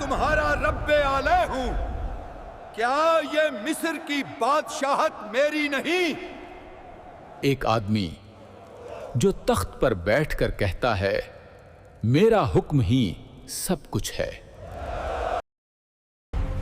تمہارا رب آلہ ہوں، کیا یہ مصر کی بادشاہت میری نہیں؟ ایک آدمی جو تخت پر بیٹھ کر کہتا ہے میرا حکم ہی سب کچھ ہے۔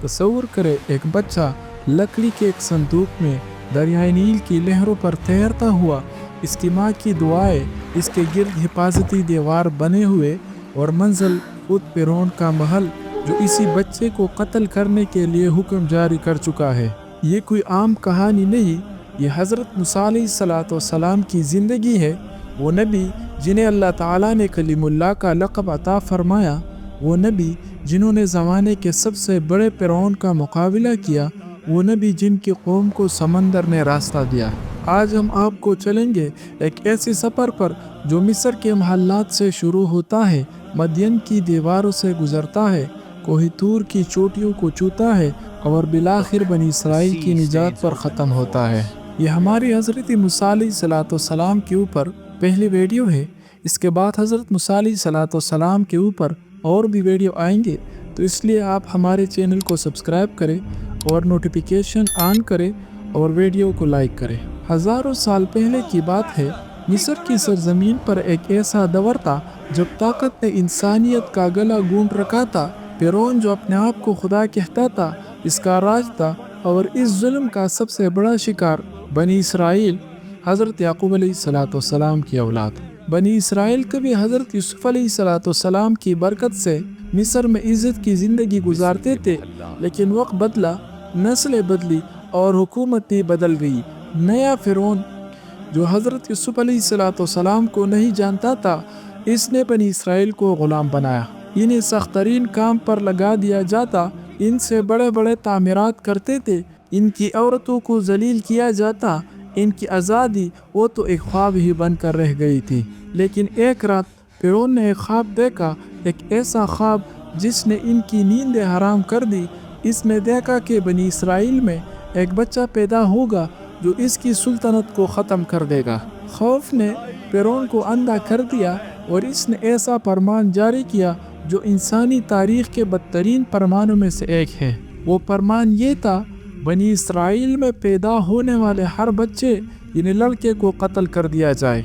تصور کرے ایک بچہ لکڑی کے ایک صندوق میں دریائے نیل کی لہروں پر تیرتا ہوا، اس کی ماں کی دعائیں، اس کے گرد حفاظتی دیوار بنے ہوئے اور منزل خود فرعون کا محل جو اسی بچے کو قتل کرنے کے لیے حکم جاری کر چکا ہے۔ یہ کوئی عام کہانی نہیں، یہ حضرت موسیٰ علیہ السلام کی زندگی ہے۔ وہ نبی جنہیں اللہ تعالیٰ نے کلیم اللہ کا لقب عطا فرمایا، وہ نبی جنہوں نے زمانے کے سب سے بڑے فرعون کا مقابلہ کیا، وہ نبی جن کی قوم کو سمندر نے راستہ دیا۔ آج ہم آپ کو چلیں گے ایک ایسے سفر پر جو مصر کے محلات سے شروع ہوتا ہے، مدین کی دیواروں سے گزرتا ہے، کوہ طور کی چوٹیوں کو چھوتا ہے اور بالآخر بنی اسرائیل کی نجات پر ختم ہوتا ہے۔ یہ ہماری حضرت موسیٰ علیہ السلام کے اوپر پہلی ویڈیو ہے۔ اس کے بعد حضرت موسیٰ علیہ السلام کے اوپر اور بھی ویڈیو آئیں گے، تو اس لیے آپ ہمارے چینل کو سبسکرائب کریں اور نوٹیفیکیشن آن کریں اور ویڈیو کو لائک کریں۔ ہزاروں سال پہلے کی بات ہے، مصر کی سرزمین پر ایک ایسا دور تھا جب طاقت نے انسانیت کا گلا گونٹ رکھا تھا۔ فرعون جو اپنے آپ کو خدا کہتا تھا، اس کا راج تھا، اور اس ظلم کا سب سے بڑا شکار بنی اسرائیل، حضرت یعقوب علیہ السلام کی اولاد۔ بنی اسرائیل کبھی حضرت یوسف علیہ السلام کی برکت سے مصر میں عزت کی زندگی گزارتے تھے، لیکن وقت بدلا، نسلیں بدلی اور حکومت بدل گئی۔ نیا فرعون جو حضرت یوسف علیہ السلام کو نہیں جانتا تھا، اس نے بنی اسرائیل کو غلام بنایا۔ انہیں سخت ترین کام پر لگا دیا جاتا، ان سے بڑے بڑے تعمیرات کرتے تھے، ان کی عورتوں کو ذلیل کیا جاتا، ان کی آزادی وہ تو ایک خواب ہی بن کر رہ گئی تھی۔ لیکن ایک رات فرعون نے ایک خواب دیکھا، ایک ایسا خواب جس نے ان کی نیندیں حرام کر دی۔ اس نے دیکھا کہ بنی اسرائیل میں ایک بچہ پیدا ہوگا جو اس کی سلطنت کو ختم کر دے گا۔ خوف نے فرعون کو اندھا کر دیا اور اس نے ایسا فرمان جاری کیا جو انسانی تاریخ کے بدترین فرمانوں میں سے ایک ہے۔ وہ فرمان یہ تھا، بنی اسرائیل میں پیدا ہونے والے ہر بچے یعنی لڑکے کو قتل کر دیا جائے۔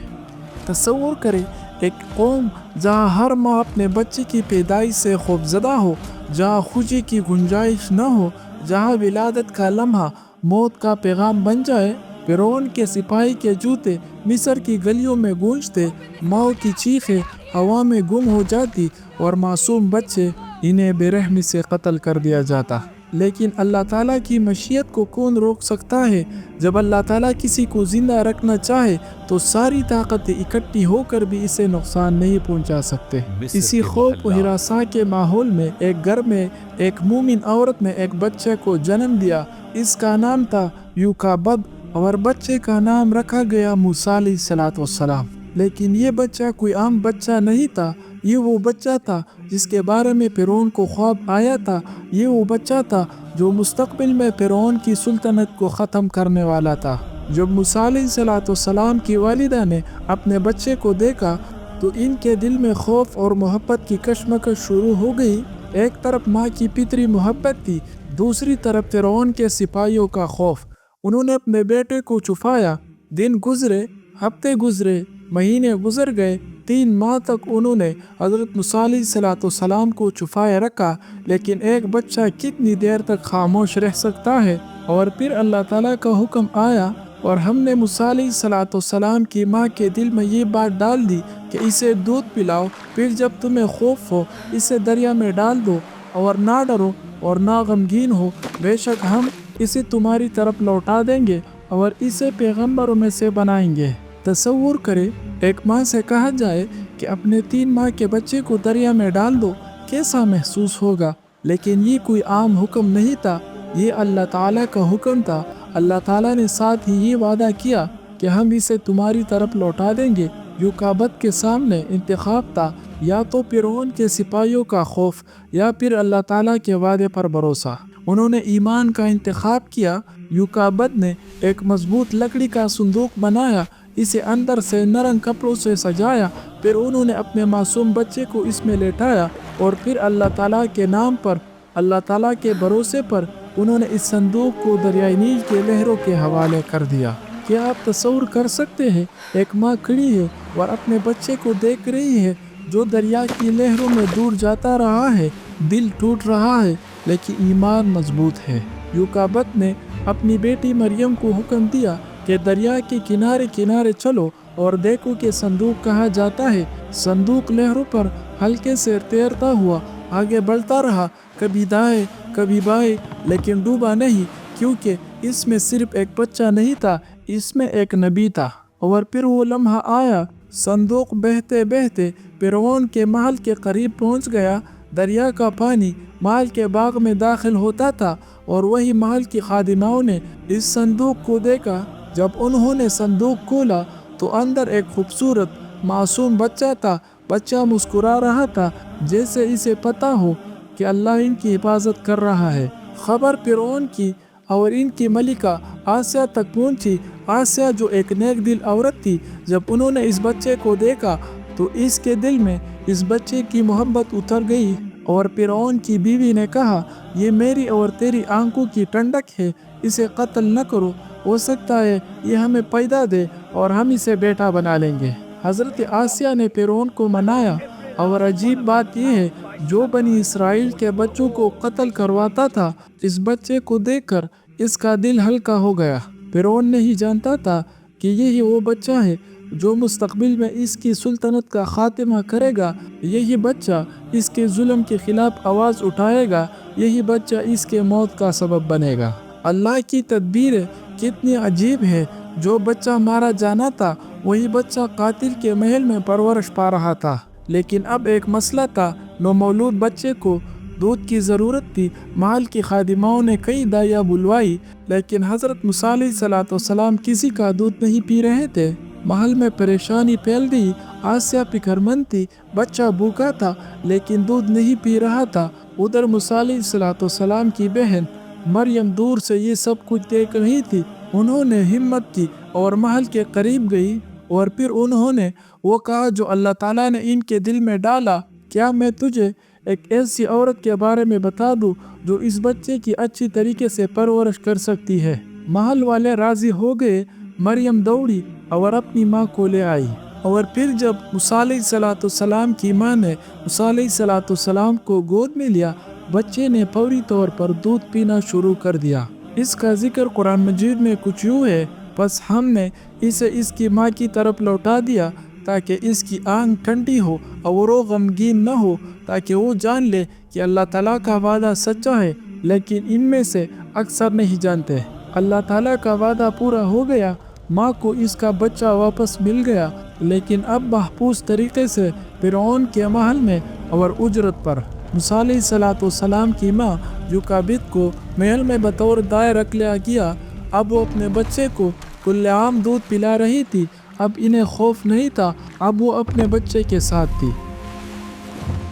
تصور کریں ایک قوم جہاں ہر ماں اپنے بچے کی پیدائش سے خوفزدہ ہو، جہاں خوشی کی گنجائش نہ ہو، جہاں ولادت کا لمحہ موت کا پیغام بن جائے۔ فرعون کے سپاہی کے جوتے مصر کی گلیوں میں گونجتے، ماؤں کی چیخیں ہوا میں گم ہو جاتی اور معصوم بچے انہیں بے رحمی سے قتل کر دیا جاتا۔ لیکن اللہ تعالیٰ کی مشیت کو کون روک سکتا ہے؟ جب اللہ تعالیٰ کسی کو زندہ رکھنا چاہے تو ساری طاقتیں اکٹھی ہو کر بھی اسے نقصان نہیں پہنچا سکتے۔ اسی خوف و ہراساں کے ماحول میں ایک گھر میں ایک مومن عورت نے ایک بچے کو جنم دیا۔ اس کا نام تھا یوکابد اور بچے کا نام رکھا گیا موسیٰ علیہ السلام۔ لیکن یہ بچہ کوئی عام بچہ نہیں تھا، یہ وہ بچہ تھا جس کے بارے میں فرعون کو خواب آیا تھا۔ یہ وہ بچہ تھا جو مستقبل میں فرعون کی سلطنت کو ختم کرنے والا تھا۔ جب موسیٰ علیہ السلام کی والدہ نے اپنے بچے کو دیکھا تو ان کے دل میں خوف اور محبت کی کشمکش شروع ہو گئی۔ ایک طرف ماں کی فطری محبت تھی، دوسری طرف فرعون کے سپاہیوں کا خوف۔ انہوں نے اپنے بیٹے کو چھپایا۔ دن گزرے، ہفتے گزرے، مہینے گزر گئے، 3 ماہ تک انہوں نے حضرت موسیٰ علیہ السلام کو چھپائے رکھا۔ لیکن ایک بچہ کتنی دیر تک خاموش رہ سکتا ہے؟ اور پھر اللہ تعالیٰ کا حکم آیا اور ہم نے موسیٰ علیہ السلام کی ماں کے دل میں یہ بات ڈال دی کہ اسے دودھ پلاؤ، پھر جب تمہیں خوف ہو اسے دریا میں ڈال دو، اور نہ ڈرو اور نہ غمگین ہو، بے شک ہم اسے تمہاری طرف لوٹا دیں گے اور اسے پیغمبروں میں سے بنائیں گے۔ تصور کرے ایک ماں سے کہا جائے کہ اپنے 3 ماہ کے بچے کو دریا میں ڈال دو، کیسا محسوس ہوگا؟ لیکن یہ کوئی عام حکم نہیں تھا، یہ اللہ تعالیٰ کا حکم تھا۔ اللہ تعالیٰ نے ساتھ ہی یہ وعدہ کیا کہ ہم اسے تمہاری طرف لوٹا دیں گے۔ یوکابد کے سامنے انتخاب تھا، یا تو فرعون کے سپاہیوں کا خوف یا پھر اللہ تعالیٰ کے وعدے پر بھروسہ۔ انہوں نے ایمان کا انتخاب کیا۔ یوکابد نے ایک مضبوط لکڑی کا صندوق بنایا، اسے اندر سے نرم کپڑوں سے سجایا پھر انہوں نے اپنے معصوم بچے کو اس میں لیٹایا اور پھر اللہ تعالیٰ کے نام پر، اللہ تعالیٰ کے بھروسے پر انہوں نے اس صندوق کو دریائے نیل کے لہروں کے حوالے کر دیا۔ کیا آپ تصور کر سکتے ہیں، ایک ماں کھڑی ہے اور اپنے بچے کو دیکھ رہی ہے جو دریا کی لہروں میں دور جاتا رہا ہے، دل ٹوٹ رہا ہے لیکن ایمان مضبوط ہے۔ یوکابت نے اپنی بیٹی مریم کو حکم دیا کہ دریا کے کنارے کنارے چلو اور دیکھو کہ صندوق کہاں جاتا ہے۔ صندوق لہروں پر ہلکے سے تیرتا ہوا آگے بڑھتا رہا، کبھی دائیں کبھی بائیں، لیکن ڈوبا نہیں، کیونکہ اس میں صرف ایک بچہ نہیں تھا، اس میں ایک نبی تھا۔ اور پھر وہ لمحہ آیا، صندوق بہتے بہتے فرعون کے محل کے قریب پہنچ گیا۔ دریا کا پانی محل کے باغ میں داخل ہوتا تھا اور وہی محل کی خادماؤں نے اس صندوق کو دیکھا۔ جب انہوں نے صندوق کھولا تو اندر ایک خوبصورت معصوم بچہ تھا۔ بچہ مسکرا رہا تھا جیسے اسے پتہ ہو کہ اللہ ان کی حفاظت کر رہا ہے۔ خبر فرعون کی اور ان کی ملکہ آسیہ تک پہنچی۔ آسیہ جو ایک نیک دل عورت تھی، جب انہوں نے اس بچے کو دیکھا تو اس کے دل میں اس بچے کی محبت اتر گئی، اور فرعون کی بیوی نے کہا، یہ میری اور تیری آنکھوں کی ٹھنڈک ہے، اسے قتل نہ کرو، ہو سکتا ہے یہ ہمیں پیدا دے اور ہم اسے بیٹا بنا لیں گے۔ حضرت آسیہ نے فرعون کو منایا، اور عجیب بات یہ ہے، جو بنی اسرائیل کے بچوں کو قتل کرواتا تھا، اس بچے کو دیکھ کر اس کا دل ہلکا ہو گیا۔ فرعون نہیں جانتا تھا کہ یہی وہ بچہ ہے جو مستقبل میں اس کی سلطنت کا خاتمہ کرے گا۔ یہی بچہ اس کے ظلم کے خلاف آواز اٹھائے گا، یہی بچہ اس کے موت کا سبب بنے گا۔ اللہ کی تدبیر کتنی عجیب ہے، جو بچہ مارا جانا تھا وہی بچہ قاتل کے محل میں پرورش پا رہا تھا۔ لیکن اب ایک مسئلہ تھا، نومولود بچے کو دودھ کی ضرورت تھی۔ محل کی خادماؤں نے کئی دائیاں بلوائی، لیکن حضرت موسیٰ علیہ السلام کسی کا دودھ نہیں پی رہے تھے۔ محل میں پریشانی پھیل گئی۔ آسیہ فکر مند تھی، بچہ بھوکا تھا لیکن دودھ نہیں پی رہا تھا۔ ادھر موسیٰ علیہ السلام کی بہن مریم دور سے یہ سب کچھ دیکھ رہی تھی۔ انہوں نے ہمت کی اور محل کے قریب گئی، اور پھر انہوں نے وہ کہا جو اللہ تعالیٰ نے ان کے دل میں ڈالا، کیا میں تجھے ایک ایسی عورت کے بارے میں بتا دوں جو اس بچے کی اچھی طریقے سے پرورش کر سکتی ہے؟ محل والے راضی ہو گئے۔ مریم دوڑی اور اپنی ماں کو لے آئی، اور پھر جب موسیٰ علیہ السلام کی ماں نے موسیٰ علیہ السلام کو گود میں لیا، بچے نے فوری طور پر دودھ پینا شروع کر دیا۔ اس کا ذکر قرآن مجید میں کچھ یوں ہے، بس ہم نے اسے اس کی ماں کی طرف لوٹا دیا تاکہ اس کی آنکھ ٹھنڈی ہو اور وہ غمگین نہ ہو، تاکہ وہ جان لے کہ اللہ تعالیٰ کا وعدہ سچا ہے، لیکن ان میں سے اکثر نہیں جانتے۔ اللہ تعالیٰ کا وعدہ پورا ہو گیا، ماں کو اس کا بچہ واپس مل گیا، لیکن اب محفوظ طریقے سے فرعون کے محل میں اور اجرت پر۔ موسیٰ علیہ السلام کی ماں یوکابت کو محل میں بطور دائیں رکھ لیا گیا۔ اب وہ اپنے بچے کو کل عام دودھ پلا رہی تھی۔ اب انہیں خوف نہیں تھا، اب وہ اپنے بچے کے ساتھ تھی۔